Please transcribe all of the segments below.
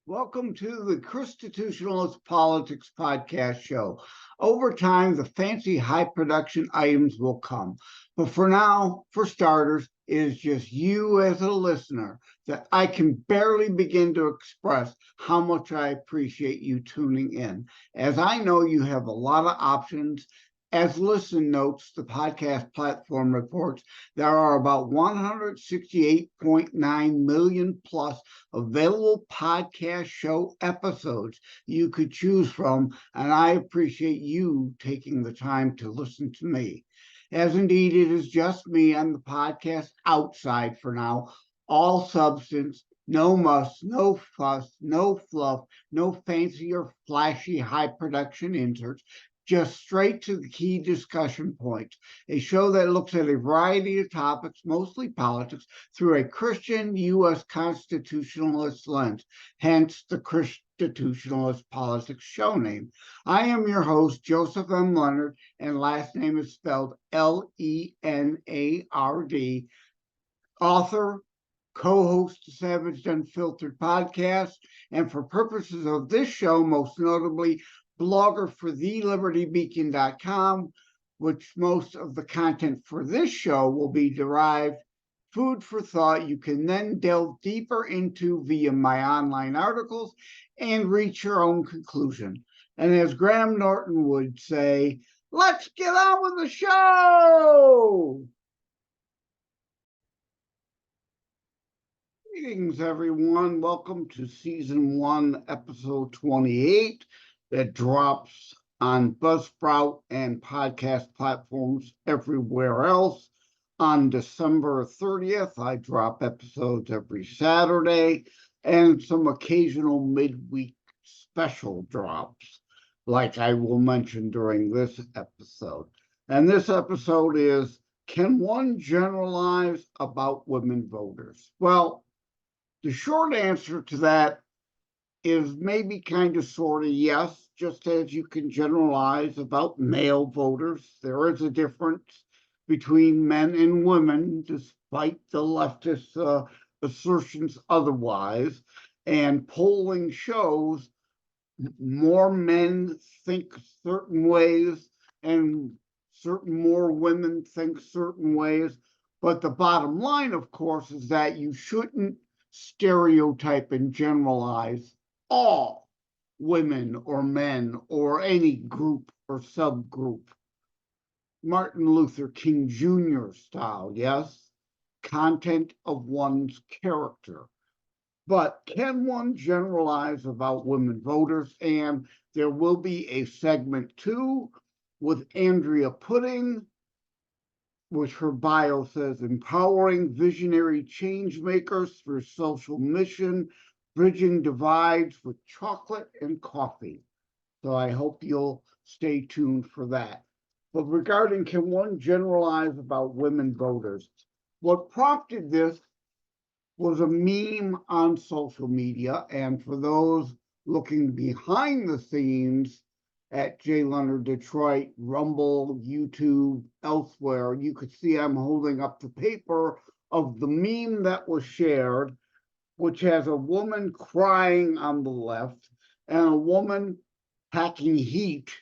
Welcome to the ChristiTutionalist Politics podcast show. Over time, the fancy high production items will come. But for now, for starters, it is just you as a listener that I can barely begin to express how much I appreciate you tuning in. As I know you have a lot of options. As Listen Notes, the podcast platform reports, there are about 168.9 million plus available podcast show episodes you could choose from, and I appreciate you taking the time to listen to me. As indeed it is just me on the podcast outside for now, all substance, no muss, no fuss, no fluff, no fancy or flashy high production inserts, just straight to the key discussion points. A show that looks at a variety of topics, mostly politics, through a Christian U.S. constitutionalist lens, hence the ChristiTutionalist Politics show name. I am your host, Joseph M. Leonard, and last name is spelled L-E-N-A-R-D, author, co-host the Savage Unfiltered podcast, and for purposes of this show, most notably, blogger for thelibertybeacon.com, which most of the content for this show will be derived, food for thought you can then delve deeper into via my online articles and reach your own conclusion. And as Graham Norton would say, let's get on with the show! Greetings, everyone. Welcome to Season 1, Episode 28. That drops on Buzzsprout and podcast platforms everywhere else. On December 30th, I drop episodes every Saturday and some occasional midweek special drops, like I will mention during this episode. And this episode is, can one generalize about women voters? Well, the short answer to that is maybe kind of sort of yes, just as you can generalize about male voters. There is a difference between men and women, despite the leftist assertions otherwise. And polling shows more men think certain ways and more women think certain ways. But the bottom line, of course, is that you shouldn't stereotype and generalize all women or men or any group or subgroup. Martin Luther King Jr. style, yes? Content of one's character. But can one generalize about women voters? And there will be a segment 2 with Andrea Putting, which her bio says, empowering visionary change makers through social mission, bridging divides with chocolate and coffee. So I hope you'll stay tuned for that. But regarding can one generalize about women voters, what prompted this was a meme on social media. And for those looking behind the scenes at JLenardDetroit, Rumble, YouTube, elsewhere, you could see I'm holding up the paper of the meme that was shared, which has a woman crying on the left and a woman packing heat,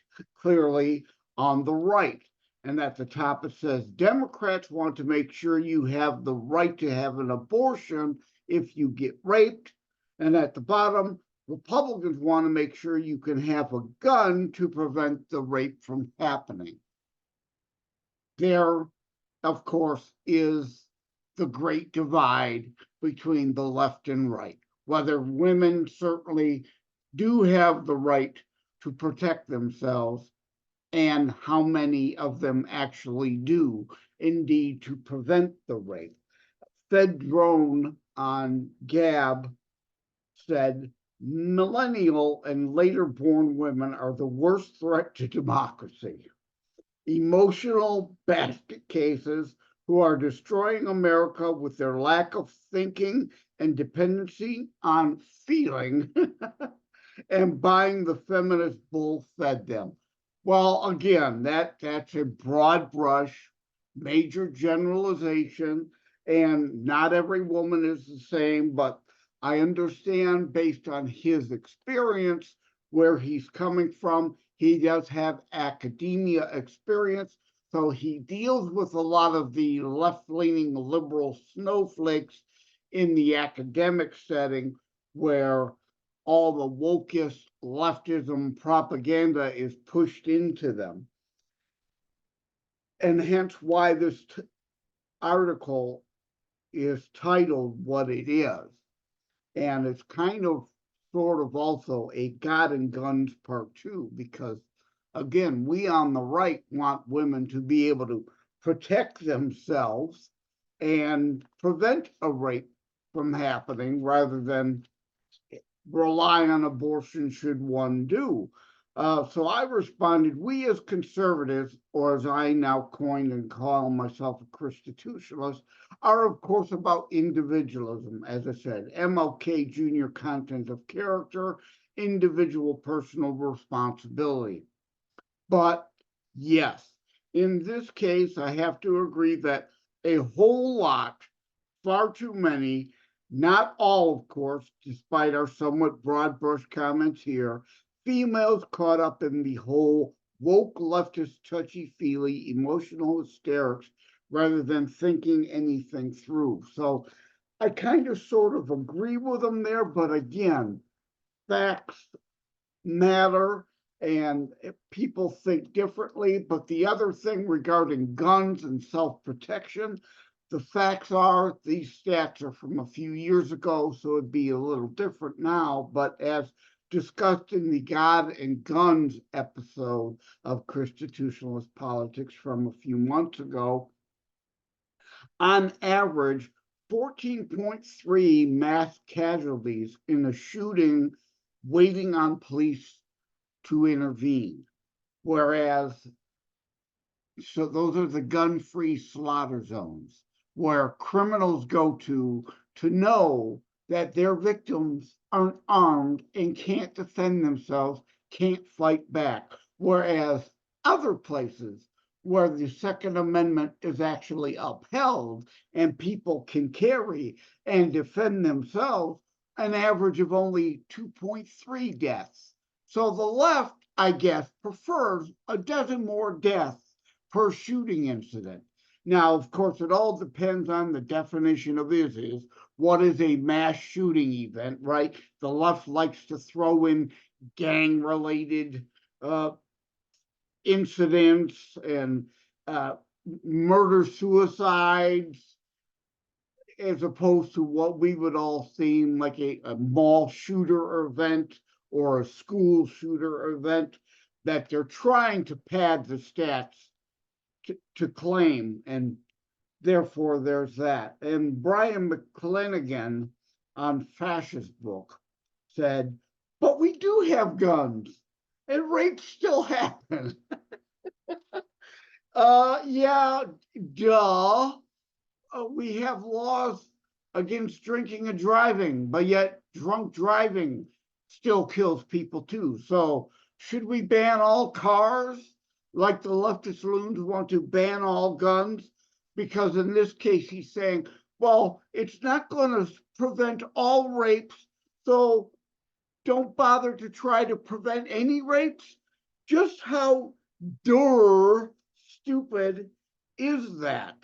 clearly, on the right. And at the top it says, Democrats want to make sure you have the right to have an abortion if you get raped. And at the bottom, Republicans want to make sure you can have a gun to prevent the rape from happening. There, of course, is the great divide between the left and right, whether women certainly do have the right to protect themselves and how many of them actually do indeed to prevent the rape. Fed Drone on Gab said, Millennial and later born women are the worst threat to democracy. Emotional basket cases who are destroying America with their lack of thinking and dependency on feeling and buying the feminist bull fed them. Well, again, that's a broad brush, major generalization, and not every woman is the same, but I understand based on his experience where he's coming from. He does have academia experience, so he deals with a lot of the left-leaning liberal snowflakes in the academic setting where all the wokest leftism propaganda is pushed into them. And hence why this article is titled what it is. And it's kind of sort of also a God and Guns Part 2, because again, we on the right want women to be able to protect themselves and prevent a rape from happening rather than rely on abortion should one do. So I responded, we as conservatives, or as I now coined and call myself a ChristiTutionalist, are of course about individualism, as I said, MLK Jr. content of character, individual personal responsibility. But yes, in this case, I have to agree that a whole lot, far too many, not all, of course, despite our somewhat broad brush comments here, females caught up in the whole woke leftist touchy-feely emotional hysterics rather than thinking anything through. So I kind of sort of agree with them there, but again, facts matter and people think differently. But the other thing regarding guns and self-protection, the facts are these stats are from a few years ago, so it'd be a little different now. But as discussed in the God and Guns episode of ChristiTutionalist Politics from a few months ago, on average, 14.3 mass casualties in a shooting waiting on police to intervene. Whereas, so those are the gun-free slaughter zones where criminals go to know that their victims aren't armed and can't defend themselves, can't fight back. Whereas other places where the Second Amendment is actually upheld and people can carry and defend themselves, an average of only 2.3 deaths. So the left, I guess, prefers a dozen more deaths per shooting incident. Now, of course, it all depends on the definition of is what is a mass shooting event, right? The left likes to throw in gang-related incidents and murder-suicides, as opposed to what we would all seem like a mall shooter event or a school shooter event that they're trying to pad the stats to claim, and therefore there's that. And Brian McClanagan on Fascist Book said, but we do have guns and rapes still happen. Yeah, duh. We have laws against drinking and driving, but yet drunk driving still kills people too. So should we ban all cars like the leftist loons want to ban all guns? Because in this case, he's saying, well, it's not going to prevent all rapes, so don't bother to try to prevent any rapes. Just how stupid is that?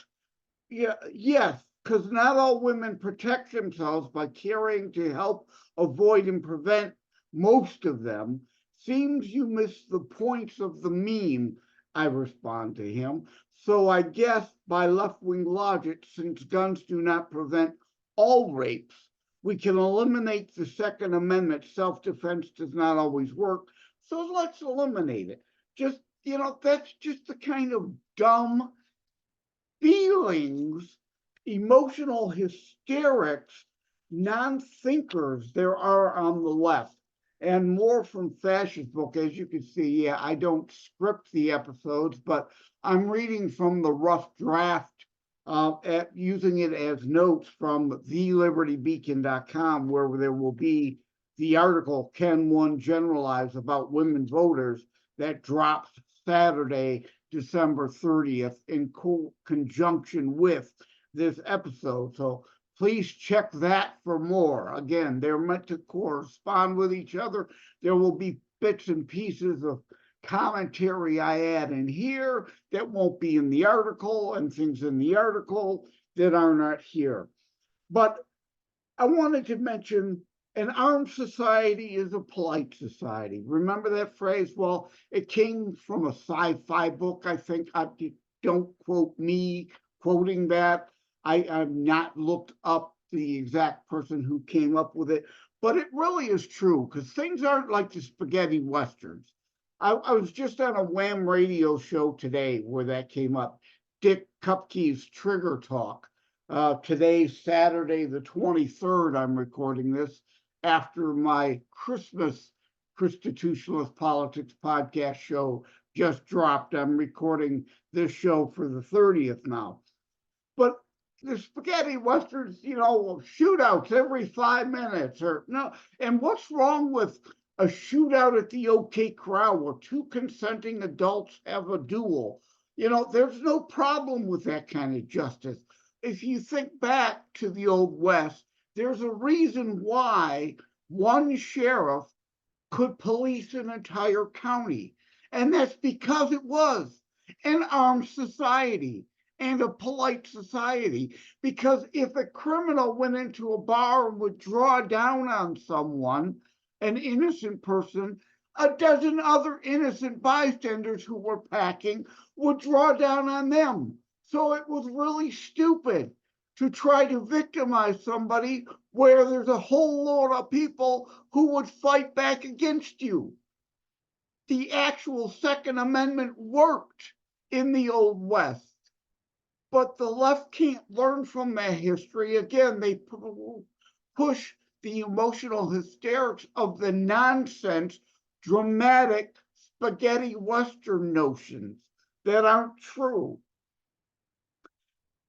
Yeah, yes, because not all women protect themselves by carrying to help avoid and prevent most of them. Seems you miss the points of the meme, I respond to him. So I guess by left-wing logic, since guns do not prevent all rapes, we can eliminate the Second Amendment. Self-defense does not always work, so let's eliminate it. Just, that's just the kind of dumb feelings, emotional hysterics, non-thinkers there are on the left. And more from Fascist Book, as you can see. Yeah, I don't script the episodes, but I'm reading from the rough draft, using it as notes from thelibertybeacon.com, where there will be the article, Can One Generalize, about women voters, that drops Saturday, December 30th, in conjunction with this episode. So Please check that for more. Again, they're meant to correspond with each other. There will be bits and pieces of commentary I add in here that won't be in the article, and things in the article that are not here. But I wanted to mention an armed society is a polite society. Remember that phrase? Well, it came from a sci-fi book, I think. Don't quote me quoting that. I've not looked up the exact person who came up with it, but it really is true, because things aren't like the spaghetti westerns. I was just on a Wham radio show today where that came up, Dick Kupke's Trigger Talk. Today, Saturday the 23rd, I'm recording this after my Christmas ChristiTutionalist Politics podcast show just dropped. I'm recording this show for the 30th now. But the spaghetti westerns, shootouts every 5 minutes or no. And what's wrong with a shootout at the OK Corral where two consenting adults have a duel? There's no problem with that kind of justice. If you think back to the Old West, there's a reason why one sheriff could police an entire county. And that's because it was an armed society and a polite society. Because if a criminal went into a bar and would draw down on someone, an innocent person, a dozen other innocent bystanders who were packing would draw down on them. So it was really stupid to try to victimize somebody where there's a whole load of people who would fight back against you. The actual Second Amendment worked in the Old West. But the left can't learn from that history. Again, they push the emotional hysterics of the nonsense, dramatic spaghetti Western notions that aren't true.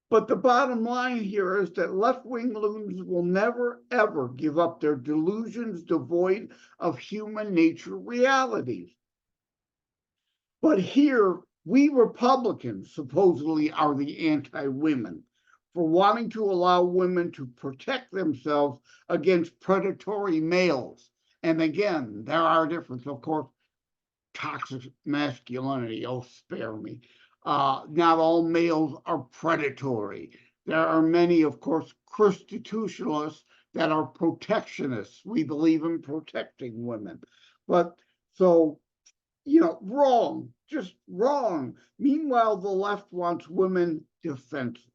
But the bottom line here is that left-wing loons will never, ever give up their delusions devoid of human nature realities. But here, we Republicans supposedly are the anti-women for wanting to allow women to protect themselves against predatory males. And again, there are differences, of course, toxic masculinity, oh, spare me. Not all males are predatory. There are many, of course, ChristiTutionalists that are protectionists. We believe in protecting women. But so, wrong, just wrong. Meanwhile, the left wants women defenseless.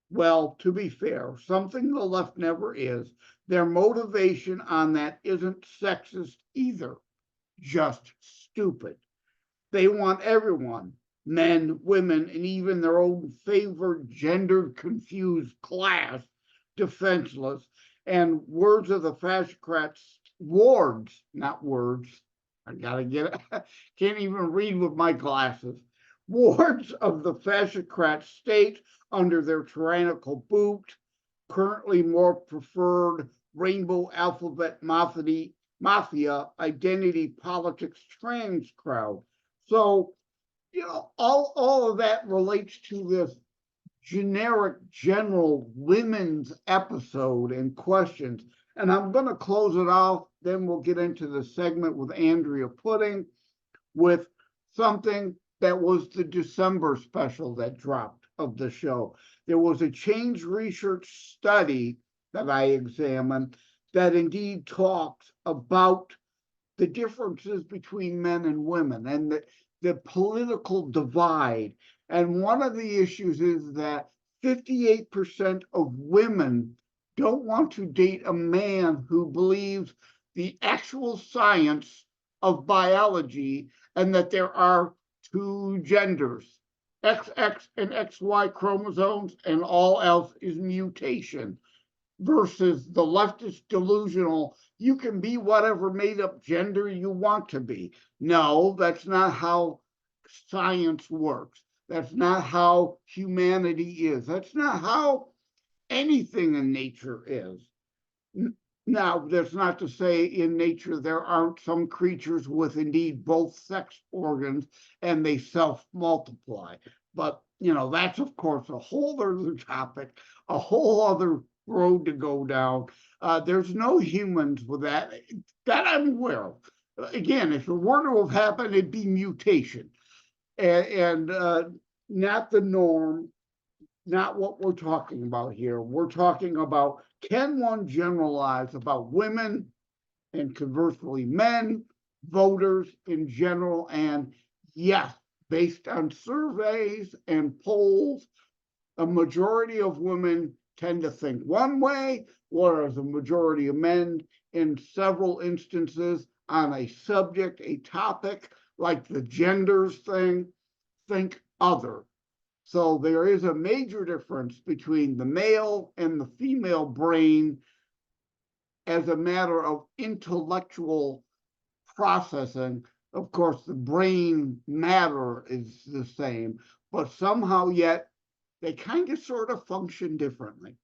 Well, to be fair, something the left never is, their motivation on that isn't sexist either, just stupid. They want everyone, men, women, and even their own favored gender-confused class, defenseless, and words of the fascocrats, wards, not words, I gotta get it, can't even read with my glasses, wards of the fascocrat state under their tyrannical boot, currently more preferred rainbow alphabet mafia, identity politics trans crowd. So, all of that relates to this generic, general women's episode and questions. And I'm going to close it off. Then we'll get into the segment with Andrea Putting with something that was the December special that dropped of the show. There was a Change Research study that I examined that indeed talks about the differences between men and women and the political divide. And one of the issues is that 58% of women don't want to date a man who believes the actual science of biology and that there are two genders, XX and XY chromosomes, and all else is mutation, versus the leftist delusional, you can be whatever made up gender you want to be. No, that's not how science works. That's not how humanity is. That's not how anything in nature is. Now, that's not to say in nature there aren't some creatures with indeed both sex organs and they self-multiply. But, that's, of course, a whole other topic, a whole other road to go down. There's no humans with that I'm aware of. Again, if it were to have happened, it'd be mutation, and not the norm, not what we're talking about here. We're talking about, can one generalize about women and conversely men, voters in general? And yes, based on surveys and polls, a majority of women tend to think one way, whereas a majority of men, in several instances on a subject, a topic like the genders thing, think other. So there is a major difference between the male and the female brain as a matter of intellectual processing. Of course, the brain matter is the same, but somehow yet they kind of sort of function differently.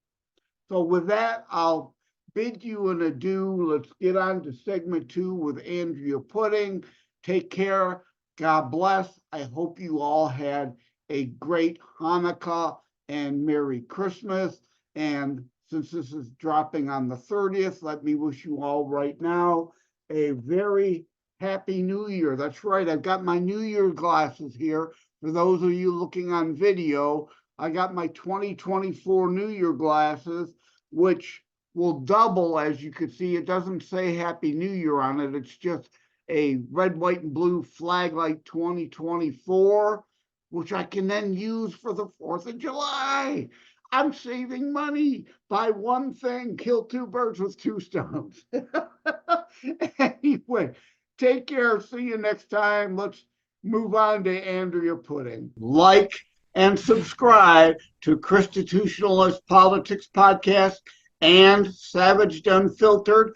So with that, I'll bid you an adieu. Let's get on to segment 2 with Andrea Putting. Take care. God bless. I hope you all had a great Hanukkah and Merry Christmas. And since this is dropping on the 30th, let me wish you all right now a very Happy New Year. That's right. I've got my New Year glasses here. For those of you looking on video, I got my 2024 New Year glasses, which will double. As you can see, it doesn't say Happy New Year on it. It's just a red, white, and blue flag light 2024, which I can then use for the 4th of July. I'm saving money. Buy one thing, kill two birds with two stones. Anyway, take care. See you next time. Let's move on to Andrea Putting. Like and subscribe to ChristiTutionalist Politics podcast and Savage Unfiltered.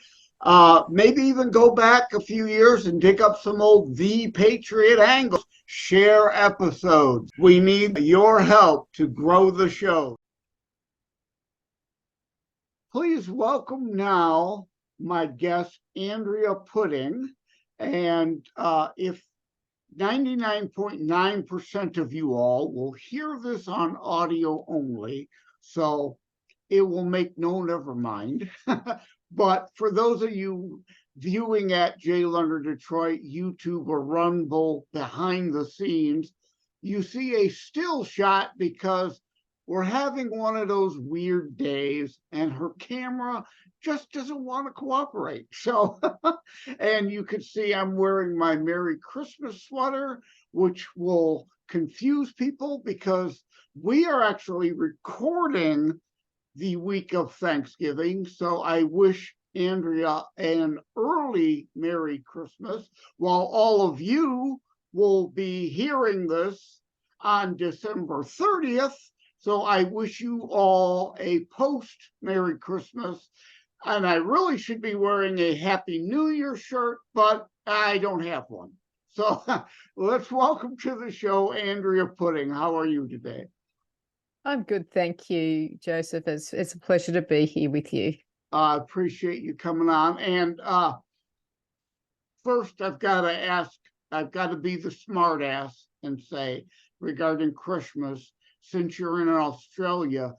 Maybe even go back a few years and dig up some old The Patriot angles. Share episodes. We need your help to grow the show. Please welcome now my guest, Andrea Putting. And if 99.9% of you all will hear this on audio only, so it will make no never mind. But for those of you viewing at JLenardDetroit, YouTube, or Rumble behind the scenes, you see a still shot because we're having one of those weird days and her camera just doesn't want to cooperate. So, and you can see I'm wearing my Merry Christmas sweater, which will confuse people because we are actually recording the week of Thanksgiving. So I wish Andrea an early Merry Christmas, while all of you will be hearing this on December 30th. So I wish you all a post Merry Christmas. And I really should be wearing a Happy New Year shirt, but I don't have one. So let's welcome to the show, Andrea Putting. How are you today? I'm good, thank you, Joseph. It's a pleasure to be here with you. I appreciate you coming on. And first, I've got to be the smart ass and say, regarding Christmas, since you're in Australia,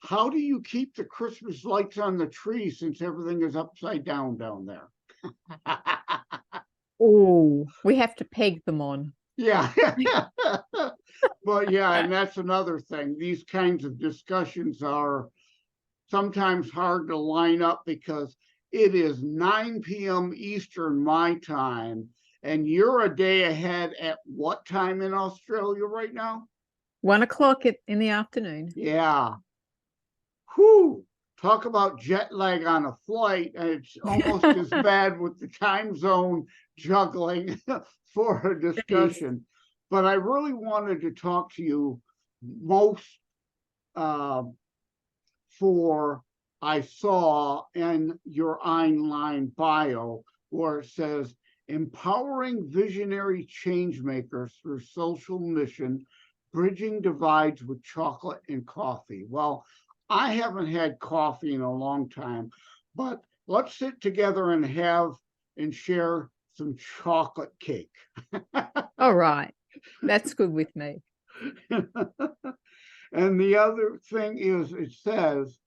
how do you keep the Christmas lights on the tree since everything is upside down there? Oh, we have to peg them on. Yeah. But yeah, and that's another thing. These kinds of discussions are sometimes hard to line up because it is 9 p.m. Eastern my time, and you're a day ahead at what time in Australia right now? 1 o'clock in the afternoon. Yeah. Whew. Talk about jet lag on a flight, and it's almost as bad with the time zone juggling for a discussion. But I really wanted to talk to you most for I saw in your online bio where it says, empowering visionary change makers through social mission, bridging divides with chocolate and coffee. Well, I haven't had coffee in a long time, but let's sit together and share some chocolate cake. All right. That's good with me. And the other thing is, it says,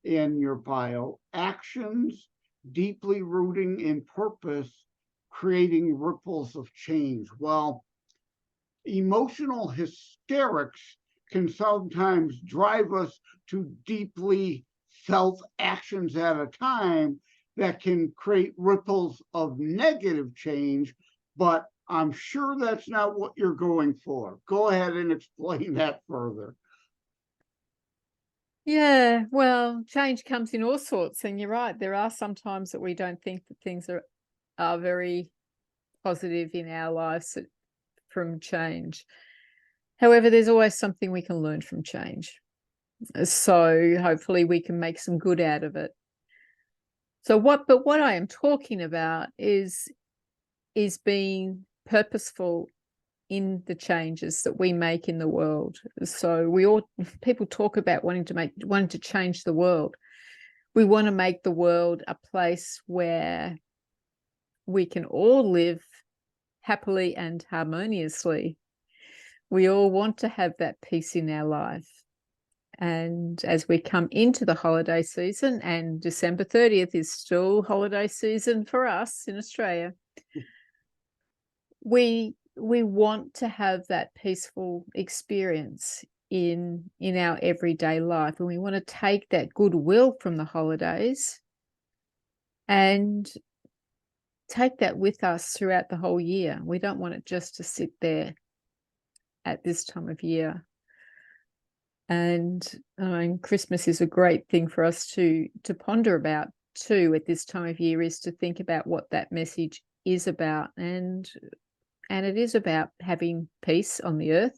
in your bio, actions deeply rooting in purpose, creating ripples of change. Well, emotional hysterics can sometimes drive us to deeply felt actions at a time that can create ripples of negative change, but I'm sure that's not what you're going for. Go ahead and explain that further. Yeah, well, change comes in all sorts, and you're right. There are some times that we don't think that things are very positive in our lives from change. However, there's always something we can learn from change. So hopefully we can make some good out of it. But what I am talking about is being purposeful in the changes that we make in the world. So people talk about wanting to change the world. We want to make the world a place where we can all live happily and harmoniously. We all want to have that peace in our life. And as we come into the holiday season, and December 30th is still holiday season for us in Australia, we want to have that peaceful experience in our everyday life, and we want to take that goodwill from the holidays and take that with us throughout the whole year. We don't want it just to sit there at this time of year. And I mean, Christmas is a great thing for us to ponder about too at this time of year, is to think about what that message is about. And it is about having peace on the earth.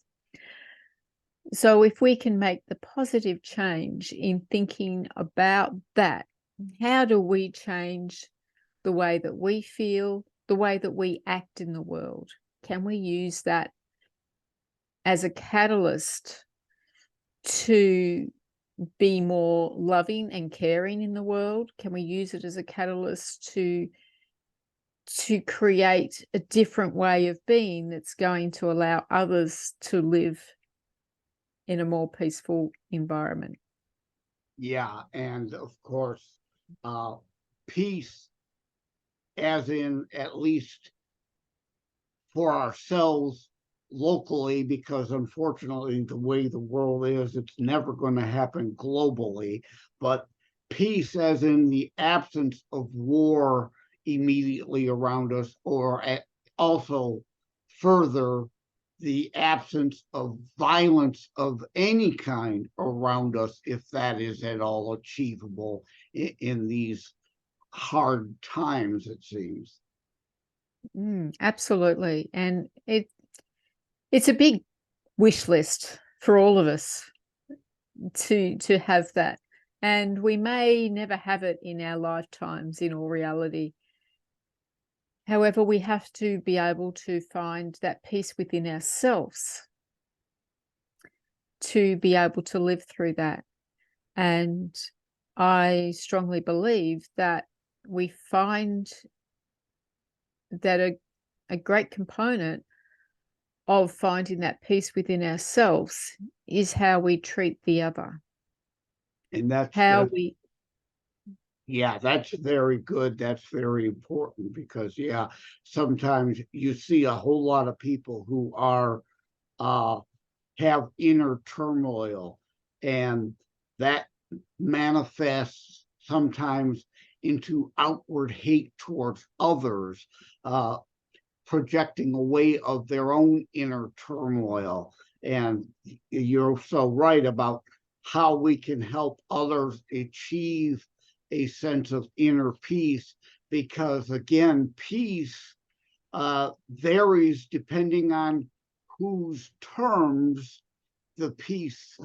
So if we can make the positive change in thinking about that, how do we change the way that we feel, the way that we act in the world? Can we use that as a catalyst to be more loving and caring in the world? Can we use it as a catalyst to create a different way of being that's going to allow others to live in a more peaceful environment? Yeah, and of course, peace, as in at least for ourselves locally, because unfortunately the way the world is, it's never going to happen globally, but peace as in the absence of war immediately around us, or also further, the absence of violence of any kind around us, if that is at all achievable in these hard times, it seems. Absolutely. And it's a big wish list for all of us to have that. And we may never have it in our lifetimes, in all reality. However, we have to be able to find that peace within ourselves to be able to live through that. And I strongly believe that we find that a great component of finding that peace within ourselves is how we treat the other. And that's very good. That's very important, because sometimes you see a whole lot of people who are have inner turmoil, and that manifests sometimes into outward hate towards others, projecting a way of their own inner turmoil. And you're so right about how we can help others achieve a sense of inner peace, because again, peace varies depending on whose terms the peace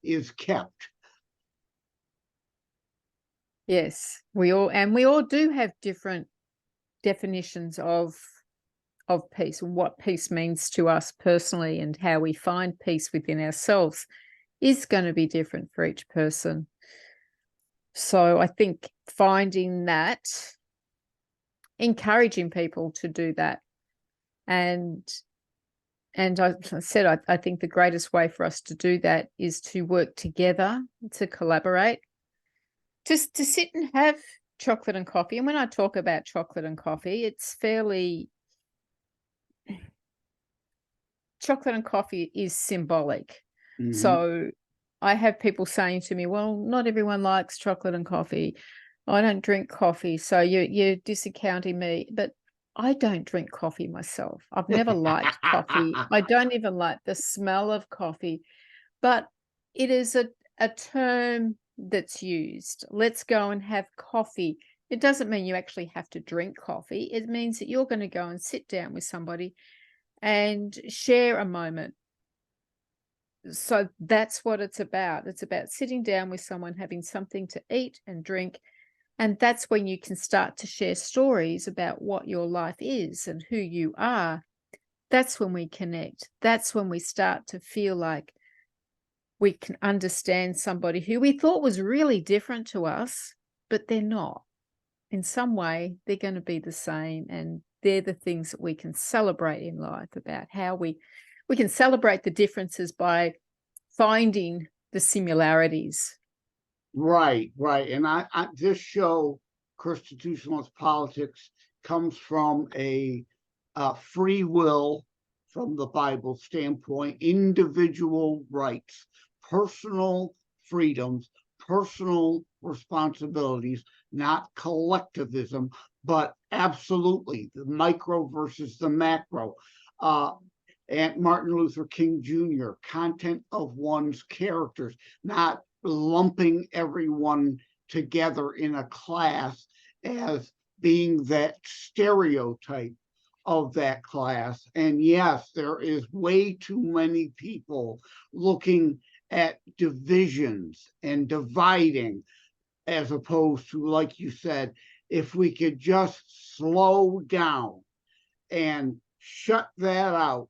is kept. Yes, we all do have different definitions of peace, and what peace means to us personally, and how we find peace within ourselves is going to be different for each person. So I think finding that, encouraging people to do that, and I said, I think the greatest way for us to do that is to work together, to collaborate, just to sit and have chocolate and coffee. And when I talk about chocolate and coffee, it's chocolate and coffee is symbolic. Mhm. So I have people saying to me, well, not everyone likes chocolate and coffee. I don't drink coffee, so you're discounting me. But I don't drink coffee myself. I've never liked coffee. I don't even like the smell of coffee. But it is a term that's used. Let's go and have coffee. It doesn't mean you actually have to drink coffee. It means that you're going to go and sit down with somebody and share a moment. So that's what it's about. It's about sitting down with someone, having something to eat and drink. And that's when you can start to share stories about what your life is and who you are. That's when we connect. That's when we start to feel like we can understand somebody who we thought was really different to us, but they're not. In some way, they're going to be the same. And they're the things that we can celebrate in life, about how we can celebrate the differences by finding the similarities. Right. And I this show, ChristiTutionalist Politics, comes from a free will from the Bible standpoint, individual rights, personal freedoms, personal responsibilities, not collectivism, but absolutely the micro versus the macro. And Martin Luther King Jr., content of one's characters, not lumping everyone together in a class as being that stereotype of that class. And yes, there is way too many people looking at divisions and dividing, as opposed to, like you said, if we could just slow down and shut that out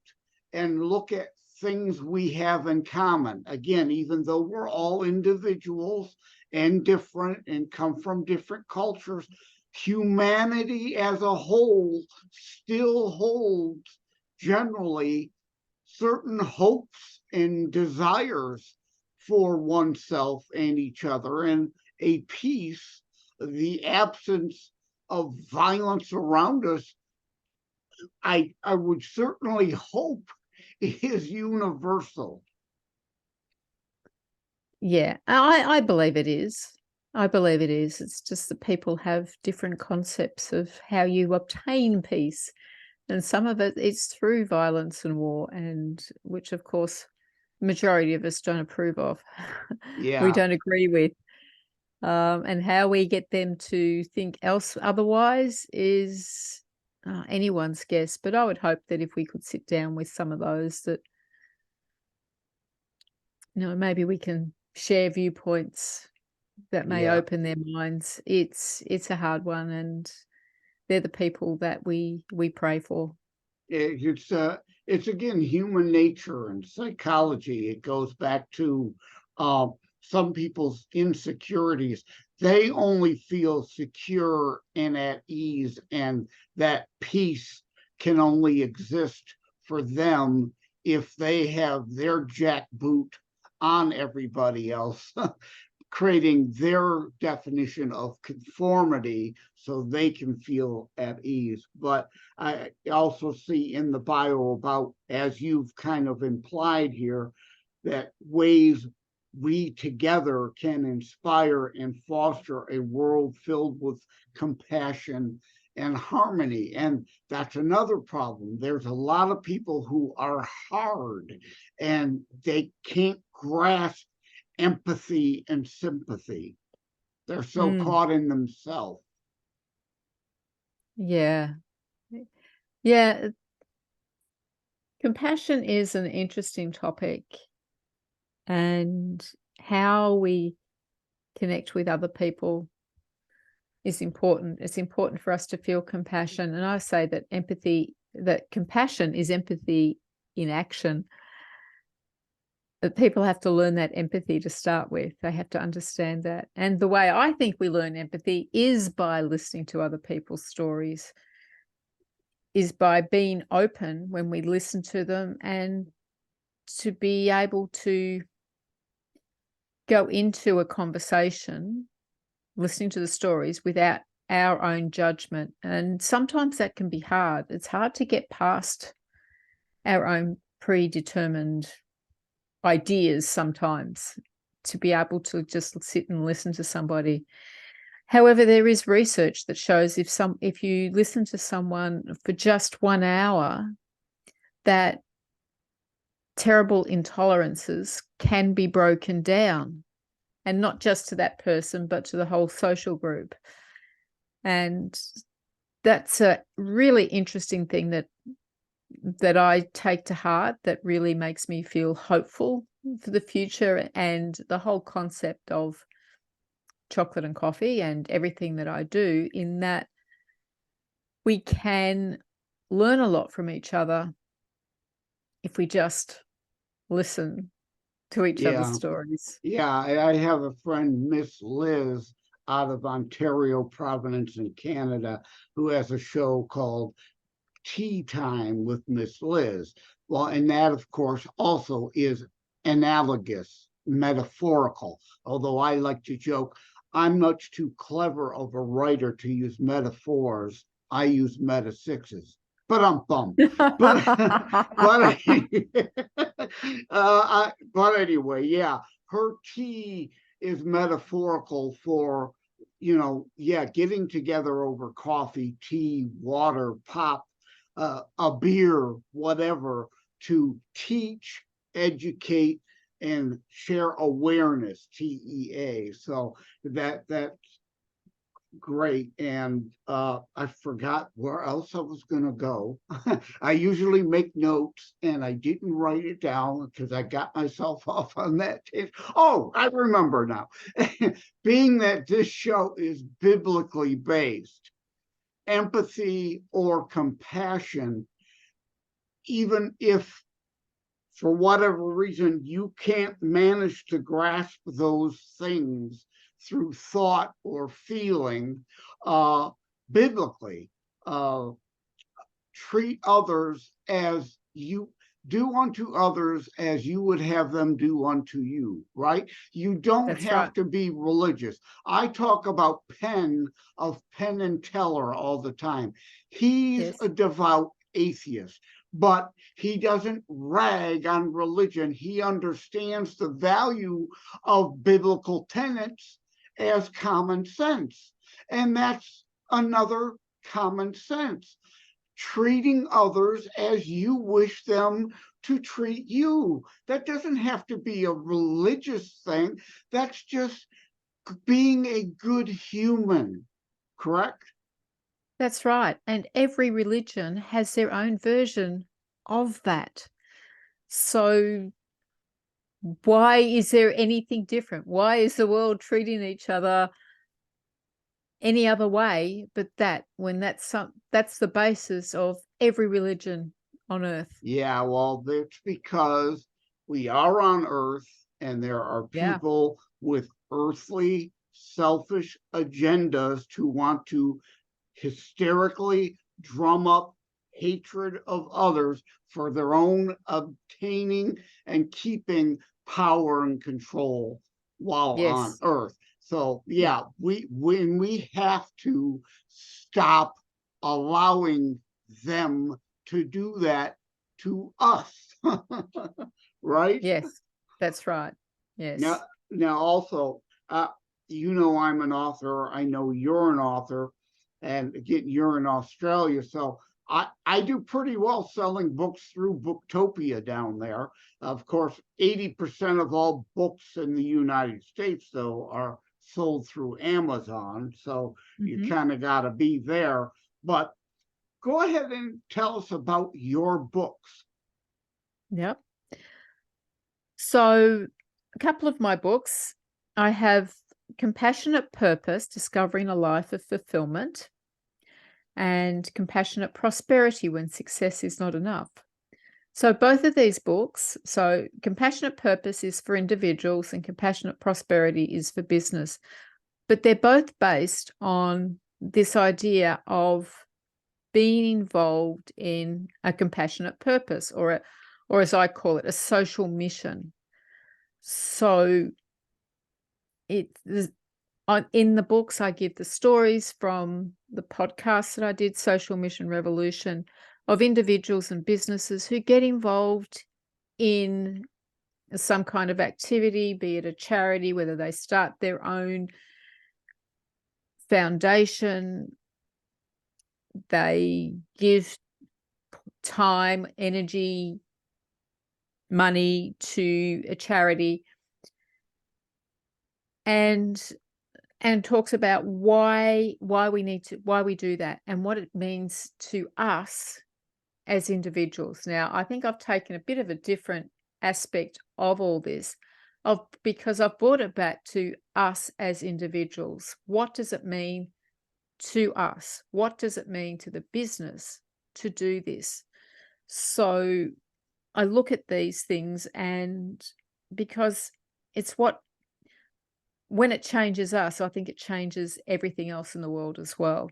and look at things we have in common. Again, even though we're all individuals and different and come from different cultures, humanity as a whole still holds generally certain hopes and desires for oneself and each other, and a peace, the absence of violence around us, I would certainly hope is universal. Yeah, I believe it is. I believe it is. It's just that people have different concepts of how you obtain peace. And some of it is through violence and war, and which, of course, the majority of us don't approve of. Yeah. We don't agree with. And how we get them to think else otherwise is anyone's guess. But I would hope that if we could sit down with some of those, that maybe we can share viewpoints that may open their minds. It's a hard one, and they're the people that we pray for. It's again human nature and psychology. It goes back to some people's insecurities. They only feel secure and at ease, and that peace can only exist for them if they have their jackboot on everybody else, creating their definition of conformity so they can feel at ease. But I also see in the bio about, as you've kind of implied here, that ways we together can inspire and foster a world filled with compassion and harmony. And that's another problem. There's a lot of people who are hard and they can't grasp empathy and sympathy. They're so caught in themselves. Yeah. Compassion is an interesting topic, and how we connect with other people is important. It's important for us to feel compassion. And I say that compassion is empathy in action. That people have to learn that empathy to start with. They have to understand that. And the way I think we learn empathy is by listening to other people's stories, is by being open when we listen to them, and to be able to go into a conversation listening to the stories without our own judgment. And sometimes that can be hard. It's hard to get past our own predetermined ideas sometimes, to be able to just sit and listen to somebody. However, there is research that shows if you listen to someone for just 1 hour, that terrible intolerances can be broken down, and not just to that person, but to the whole social group. And that's a really interesting thing that I take to heart, that really makes me feel hopeful for the future, and the whole concept of chocolate and coffee and everything that I do, in that we can learn a lot from each other if we just listen to each other's stories. Yeah, I have a friend, Miss Liz, out of Ontario, Providence in Canada, who has a show called Tea Time with Miss Liz. Well, and that, of course, also is analogous, metaphorical, although I like to joke, I'm much too clever of a writer to use metaphors. I use meta sixes. But I'm bummed. But anyway, yeah, her tea is metaphorical for, getting together over coffee, tea, water, pop, a beer, whatever, to teach, educate, and share awareness, TEA. So that's great. And I forgot where else I was going to go. I usually make notes, and I didn't write it down because I got myself off on that. Oh, I remember now. Being that this show is biblically based, empathy or compassion, even if for whatever reason you can't manage to grasp those things through thought or feeling, biblically, treat others as you do unto others as you would have them do unto you, right? You don't That's have right. to be religious. I talk about Penn and Teller all the time. He's Yes. a devout atheist, but he doesn't rag on religion. He understands the value of biblical tenets as common sense. And that's another common sense. Treating others as you wish them to treat you. That doesn't have to be a religious thing. That's just being a good human, correct? That's right. And every religion has their own version of that. So why is there anything different? Why is the world treating each other any other way but that, when that's the basis of every religion on earth? Yeah, well, that's because we are on Earth, and there are people with earthly, selfish agendas who want to hysterically drum up hatred of others for their own obtaining and keeping power and control while on Earth. So yeah, we have to stop allowing them to do that to us. Right? Yes, that's right. Yes. Now also, I'm an author. I know you're an author, and again, you're in Australia, so I do pretty well selling books through Booktopia down there. Of course, 80% of all books in the United States, though, are sold through Amazon, so you kind of got to be there. But go ahead and tell us about your books. Yep. So a couple of my books, I have Compassionate Purpose, Discovering a Life of Fulfillment, and Compassionate Prosperity, When Success is Not Enough. So both of these books, so Compassionate Purpose is for individuals and Compassionate Prosperity is for business, but they're both based on this idea of being involved in a compassionate purpose, or as I call it, a social mission. So in the books, I give the stories from the podcasts that I did, Social Mission Revolution, of individuals and businesses who get involved in some kind of activity, be it a charity, whether they start their own foundation, they give time, energy, money to a charity, and talks about why we do that and what it means to us as individuals. Now, I think I've taken a bit of a different aspect of all this, because I've brought it back to us as individuals. What does it mean to us? What does it mean to the business to do this? So I look at these things, and because it's when it changes us, I think it changes everything else in the world as well.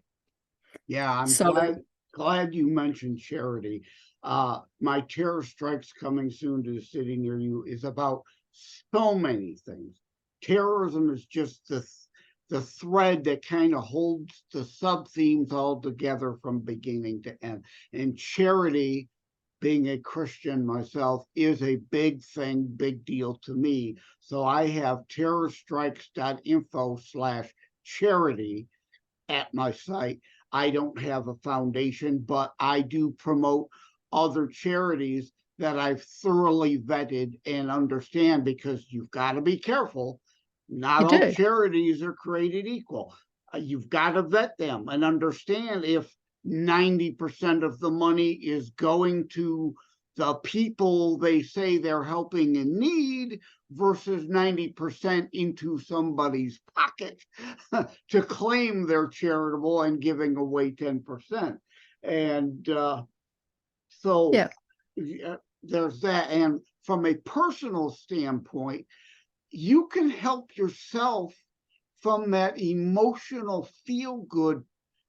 Yeah, I'm So glad you mentioned charity. My terror strikes coming soon to the city near you is about so many things. Terrorism is just the thread that kind of holds the sub-themes all together from beginning to end. And charity, being a Christian myself, is a big thing, big deal to me. So I have terrorstrikes.info/charity at my site. I don't have a foundation, but I do promote other charities that I've thoroughly vetted and understand, because you've got to be careful. Not all charities are created equal. You've got to vet them and understand if 90% of the money is going to the people they say they're helping in need versus 90% into somebody's pocket to claim they're charitable and giving away 10%. And so there's that. And from a personal standpoint, you can help yourself from that emotional feel-good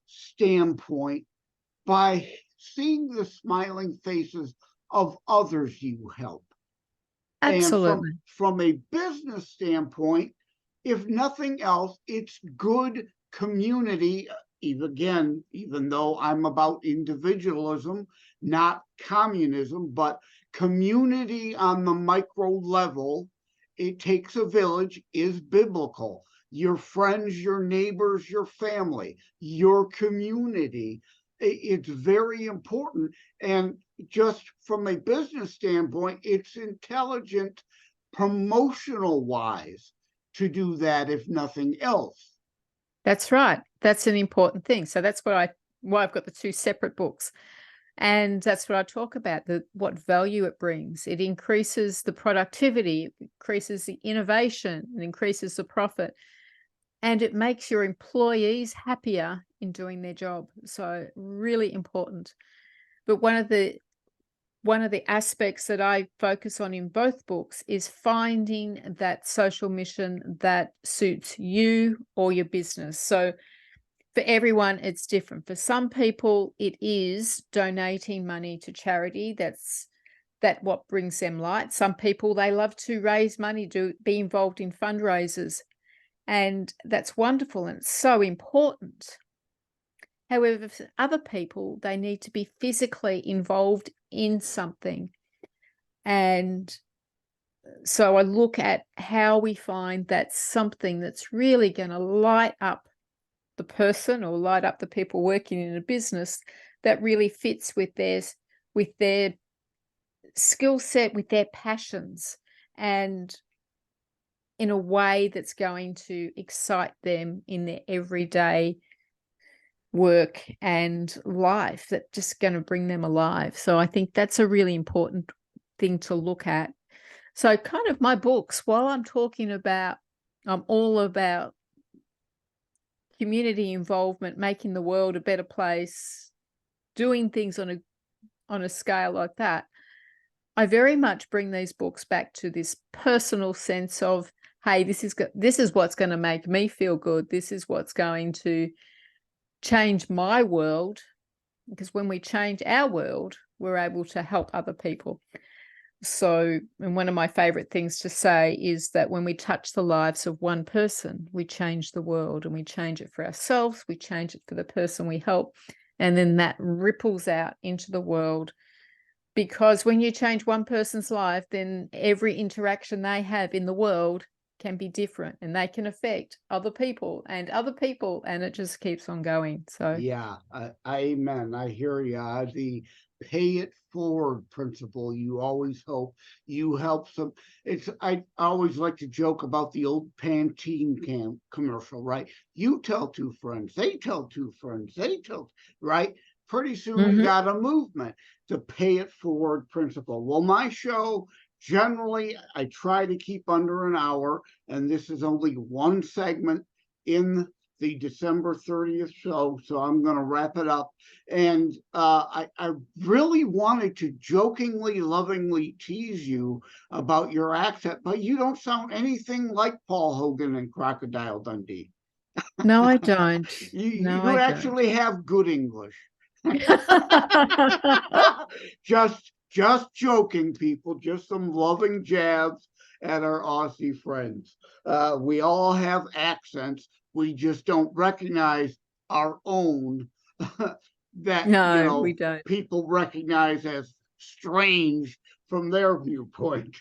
standpoint by seeing the smiling faces of others you help. absolutely. And from a business standpoint, if nothing else, it's good community. Even though I'm about individualism, not communism, but community on the micro level, it takes a village, is biblical. Your friends, your neighbors, your family, your community. It's very important. And just from a business standpoint, it's intelligent, promotional wise, to do that, if nothing else. That's right. That's an important thing. So that's why I've got the two separate books. And that's what I talk about, what value it brings. It increases the productivity, it increases the innovation, it increases the profit, and it makes your employees happier in doing their job. So really important. But one of the aspects that I focus on in both books is finding that social mission that suits you or your business. So for everyone, it's different. For some people, it is donating money to charity. That's what brings them light. Some people, they love to raise money, to be involved in fundraisers, and that's wonderful and it's so important. However, for other people, they need to be physically involved in something. And so I look at how we find that something that's really going to light up the person or light up the people working in a business that really fits with their skill set, with their passions, and in a way that's going to excite them in their everyday work and life, that's just going to bring them alive. So I think that's a really important thing to look at. So kind of my books, while I'm all about community involvement, making the world a better place, doing things on a scale like that, I very much bring these books back to this personal sense of, hey, this is what's going to make me feel good. This is what's going to change my world, because when we change our world, we're able to help other people. So, and one of my favorite things to say is that when we touch the lives of one person, we change the world, and we change it for ourselves, we change it for the person we help, and then that ripples out into the world. Because when you change one person's life, then every interaction they have in the world can be different, and they can affect other people, and it just keeps on going. So yeah, amen. I hear you. The pay it forward principle. You always hope you help some. I always like to joke about the old Pantene commercial, right? You tell two friends, they tell two friends, they tell, right? Pretty soon we got a movement. The pay it forward principle. Well, my show, generally, I try to keep under an hour, and this is only one segment in the December 30th show, so I'm going to wrap it up. And I really wanted to jokingly, lovingly tease you about your accent, but you don't sound anything like Paul Hogan and Crocodile Dundee. no, I don't. You actually have good English. just joking, people. Just some loving jabs at our Aussie friends. We all have accents. We just don't recognize our own that we don't. people recognize as strange from their viewpoint.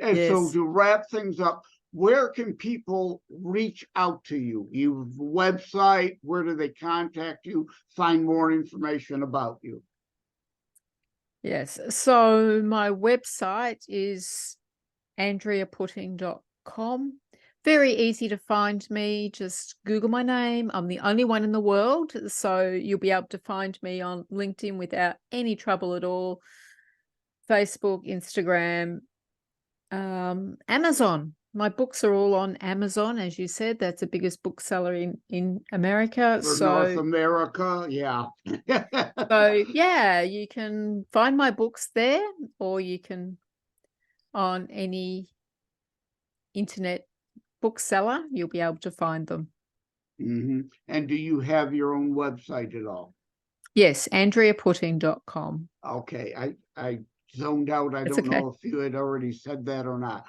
And so to wrap things up, where can people reach out to you? You have a website, where do they contact you, find more information about you? Yes. So my website is andreaputting.com. Very easy to find me. Just Google my name. I'm the only one in the world, so you'll be able to find me on LinkedIn without any trouble at all. Facebook, Instagram, Amazon. My books are all on Amazon, as you said. That's the biggest bookseller in America. For North America, yeah. So yeah, you can find my books there, or you can on any internet bookseller, you'll be able to find them. And do you have your own website at all? Yes, andreaputting.com. Okay, I zoned out. I don't know if you had already said that or not.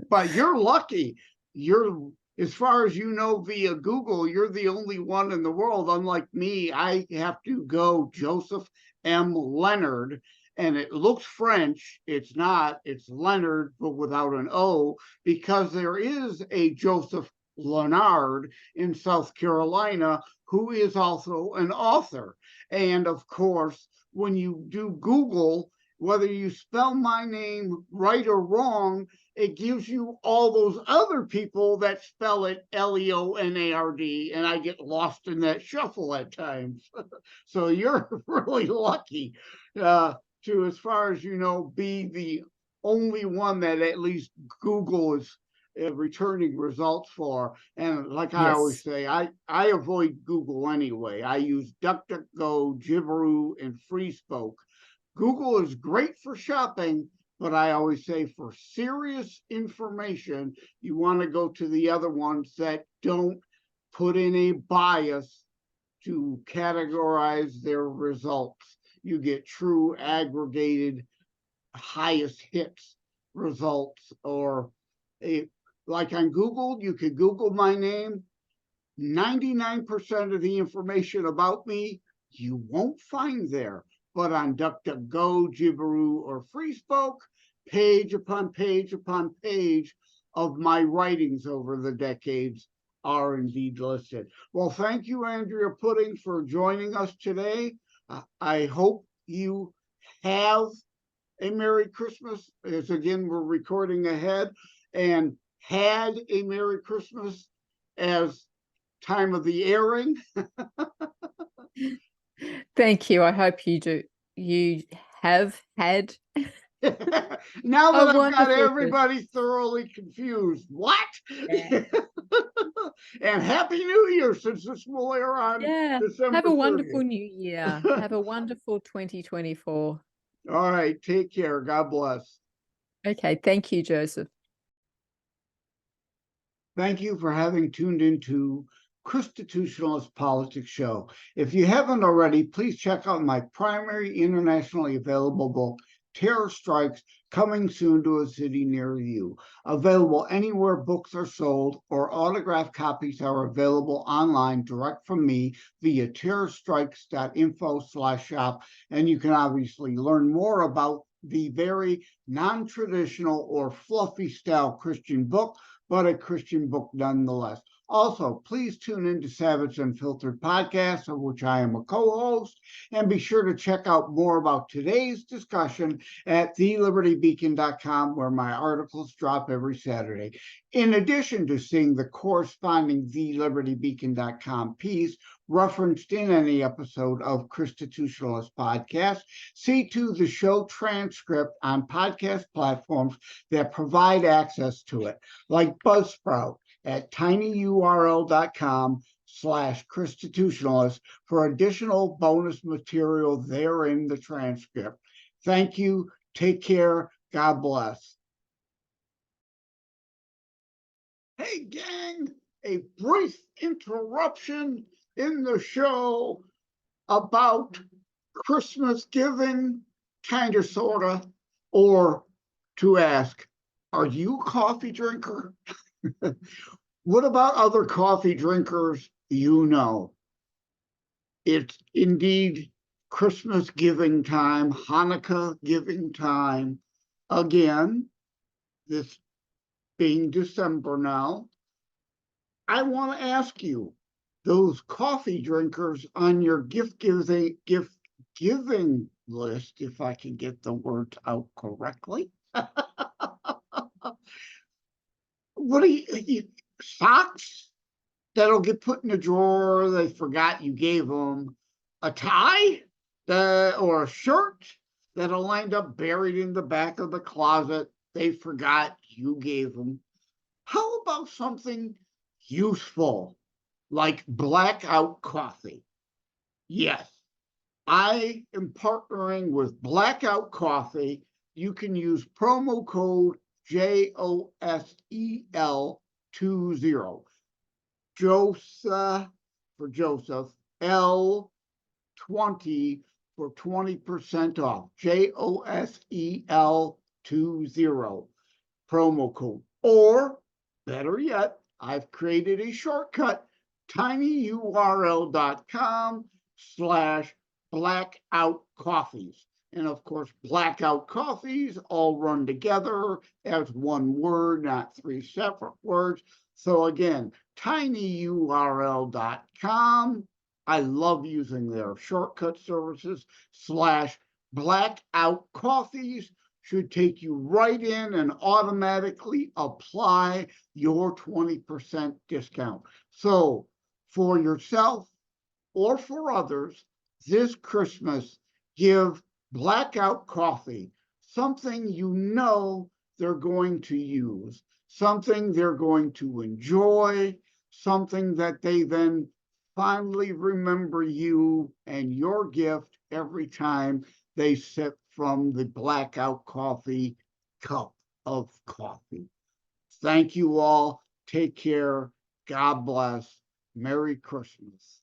But you're lucky. You're, as far as you know, via Google, you're the only one in the world. Unlike me, I have to go Joseph M. Leonard, and it looks French. It's not. It's Leonard, but without an O, because there is a Joseph Lenard in South Carolina who is also an author. And of course, when you do Google, whether you spell my name right or wrong, it gives you all those other people that spell it Leonard, and I get lost in that shuffle at times. So you're really lucky to, as far as you know, be the only one that at least Google is returning results for. And like I always say, I avoid Google anyway. I use DuckDuckGo, Jibberoo, and FreeSpoke. Google is great for shopping, but I always say for serious information, you want to go to the other ones that don't put in a bias to categorize their results. You get true aggregated highest hits results. Or like on Google, you could Google my name. 99% of the information about me you won't find there. But on DuckDuckGo, Jibberoo, or FreeSpoke, page upon page upon page of my writings over the decades are indeed listed. Well, thank you, Andrea Putting, for joining us today. I hope you have a Merry Christmas, as again, we're recording ahead, and had a Merry Christmas as time of the airing. Thank you. I hope you do. You have had. Now that I've got everybody thoroughly confused. What? Yeah. And Happy New Year, since this will air on December Have a 30th. wonderful New Year. Have a wonderful 2024. All right. Take care. God bless. Okay. Thank you, Joseph. Thank you for having tuned into ChristiTutionalist Politics show. If you haven't already, please check out my primary internationally available book, Terror Strikes, coming soon to a city near you. Available anywhere books are sold, or autographed copies are available online direct from me via terrorstrikes.info/shop. And you can obviously learn more about the very non-traditional or fluffy style Christian book, but a Christian book nonetheless. Also, please tune in to Savage Unfiltered Podcast, of which I am a co-host, and be sure to check out more about today's discussion at thelibertybeacon.com, where my articles drop every Saturday. In addition to seeing the corresponding thelibertybeacon.com piece referenced in any episode of ChristiTutionalist Podcast, see to the show transcript on podcast platforms that provide access to it, like Buzzsprout at tinyurl.com/ChristiTutionalist for additional bonus material there in the transcript. Thank you. Take care. God bless. Hey, gang, a brief interruption in the show about Christmas giving, kind of, sort of, or to ask, are you a coffee drinker? What about other coffee drinkers you know? It's indeed Christmas giving time, Hanukkah giving time. Again, this being December now, I want to ask you, those coffee drinkers on your gift giving list, if I can get the words out correctly. What do you socks that'll get put in a drawer they forgot you gave them, a tie or a shirt that'll end up buried in the back of the closet they forgot you gave them? How about something useful like blackout coffee? Yes, I am partnering with Blackout Coffee. You can use promo code JOSEL20, Joseph for Joseph, L20 for 20% off. JOSEL20 promo code. Or better yet, I've created a shortcut, tinyurl.com/blackout coffees. And of course, blackout coffees all run together as one word, not three separate words. So again, tinyurl.com. I love using their shortcut services /blackout coffees. Should take you right in and automatically apply your 20% discount. So for yourself or for others, this Christmas, give Blackout Coffee something you know they're going to use, something they're going to enjoy, something that they then fondly remember you and your gift every time they sip from the Blackout Coffee cup of coffee. Thank you all. Take care. God bless. Merry Christmas.